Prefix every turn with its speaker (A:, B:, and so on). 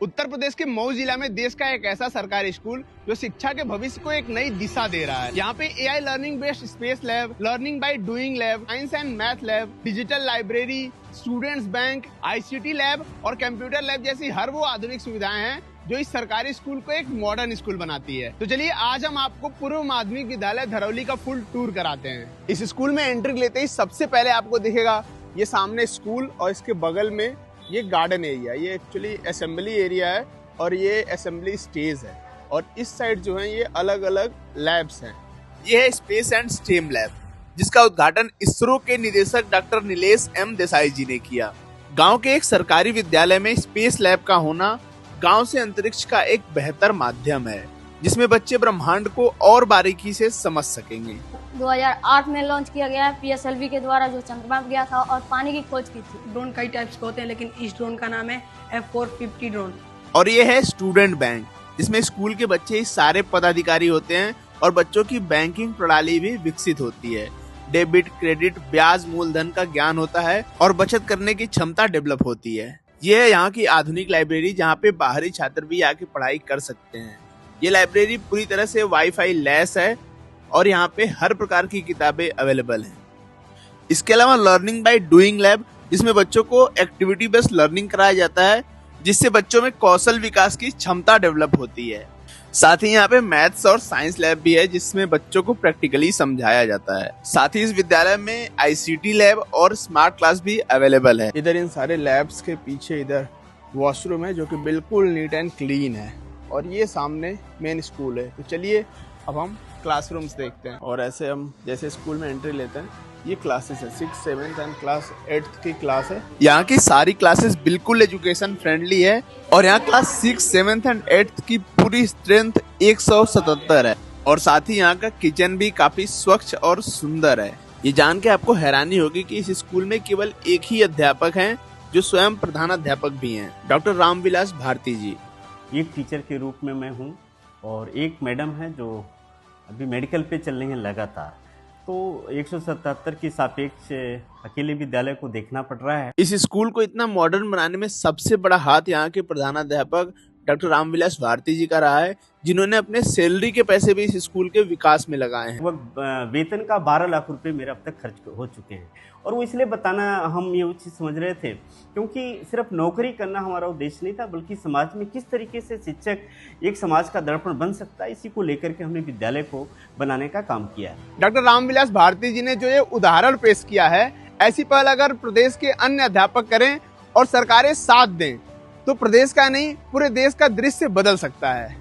A: उत्तर प्रदेश के मऊ जिला में देश का एक ऐसा सरकारी स्कूल जो शिक्षा के भविष्य को एक नई दिशा दे रहा है। यहाँ पे AI learning based space lab, learning by doing lab, science and math lab, digital library, students bank, ICT lab और कंप्यूटर लैब जैसी हर वो आधुनिक सुविधाएं हैं जो इस सरकारी स्कूल को एक मॉडर्न स्कूल बनाती है। तो चलिए आज हम आपको पूर्व माध्यमिक विद्यालय धरौली का फुल टूर कराते हैं। इस स्कूल में एंट्री लेते ही सबसे पहले आपको दिखेगा ये सामने स्कूल और इसके बगल में ये गार्डन एरिया, ये एक्चुअली असेंबली एरिया है और ये असेंबली स्टेज है। और इस साइड जो है ये अलग अलग लैब्स हैं। ये है स्पेस एंड स्टेम लैब, जिसका उद्घाटन इसरो के निदेशक डॉक्टर नीलेश एम देसाई जी ने किया। गांव के एक सरकारी विद्यालय में स्पेस लैब का होना गांव से अंतरिक्ष का एक बेहतर माध्यम है, जिसमें बच्चे ब्रह्मांड को और बारीकी से समझ सकेंगे।
B: 2008 में लॉन्च किया गया है पीएसएलवी के द्वारा, जो चंद्रमा पे गया था और पानी की खोज की थी।
C: ड्रोन कई टाइप्स के होते हैं, लेकिन इस ड्रोन का नाम है F450 ड्रोन।
A: और ये है स्टूडेंट बैंक, जिसमें स्कूल के बच्चे ही सारे पदाधिकारी होते हैं और बच्चों की बैंकिंग प्रणाली भी विकसित होती है। डेबिट, क्रेडिट, ब्याज, मूलधन का ज्ञान होता है और बचत करने की क्षमता डेवलप होती है। ये है यहाँ की आधुनिक लाइब्रेरी, जहाँ पे बाहरी छात्र भी आके पढ़ाई कर सकते हैं। ये लाइब्रेरी पूरी तरह से वाईफाई लैस है और यहाँ पे हर प्रकार की किताबें अवेलेबल हैं। इसके अलावा लर्निंग बाय डूइंग लैब, जिसमें बच्चों को एक्टिविटी बेस्ड लर्निंग कराया जाता है, जिससे बच्चों में कौशल विकास की क्षमता डेवलप होती है। साथ ही यहाँ पे मैथ्स और साइंस लैब भी है, जिसमें बच्चों को प्रैक्टिकली समझाया जाता है। साथ ही इस विद्यालय में आईसीटी लैब और स्मार्ट क्लास भी अवेलेबल है। इधर इन सारे लैब्स के पीछे इधर वॉशरूम है, जो कि बिल्कुल नीट एंड क्लीन है। और ये सामने मेन स्कूल है। तो चलिए अब हम क्लासरूम्स देखते हैं। और ऐसे हम जैसे स्कूल में एंट्री लेते हैं, ये क्लासेस है 6, 7 एंड क्लास 8 की क्लास है। यहाँ की सारी क्लासेस बिल्कुल एजुकेशन फ्रेंडली है और यहाँ क्लास 6, 7 एंड 8 की पूरी स्ट्रेंथ 177 है। और साथ ही यहाँ का किचन भी काफी स्वच्छ और सुंदर है। ये जान के आपको हैरानी होगी कि इस स्कूल में केवल एक ही अध्यापक हैं, जो स्वयं प्रधानाध्यापक भी हैं, डॉक्टर रामविलास भारती जी।
D: एक टीचर के रूप में मैं हूँ और एक मैडम है जो अभी मेडिकल पे चल रही हैं लगातार। तो 177 की सापेक्ष अकेले विद्यालय को देखना पड़ रहा है।
A: इस स्कूल को इतना मॉडर्न बनाने में सबसे बड़ा हाथ यहाँ के प्रधानाध्यापक डॉक्टर रामविलास भारती जी का रहा है, जिन्होंने अपने सैलरी के पैसे भी इस स्कूल के विकास में लगाए हैं।
D: वह वेतन का 12 लाख रुपए मेरे अब तक खर्च हो चुके हैं। और वो इसलिए बताना हम ये चीज़ समझ रहे थे, क्योंकि सिर्फ नौकरी करना हमारा उद्देश्य नहीं था, बल्कि समाज में किस तरीके से शिक्षक एक समाज का दर्पण बन सकता है, इसी को लेकर के हमने विद्यालय को बनाने का काम किया है।
A: डॉक्टर रामविलास भारती जी ने जो ये उदाहरण पेश किया है, ऐसी पहल अगर प्रदेश के अन्य अध्यापक करें और सरकारें साथ दें, तो प्रदेश का नहीं पूरे देश का दृश्य बदल सकता है।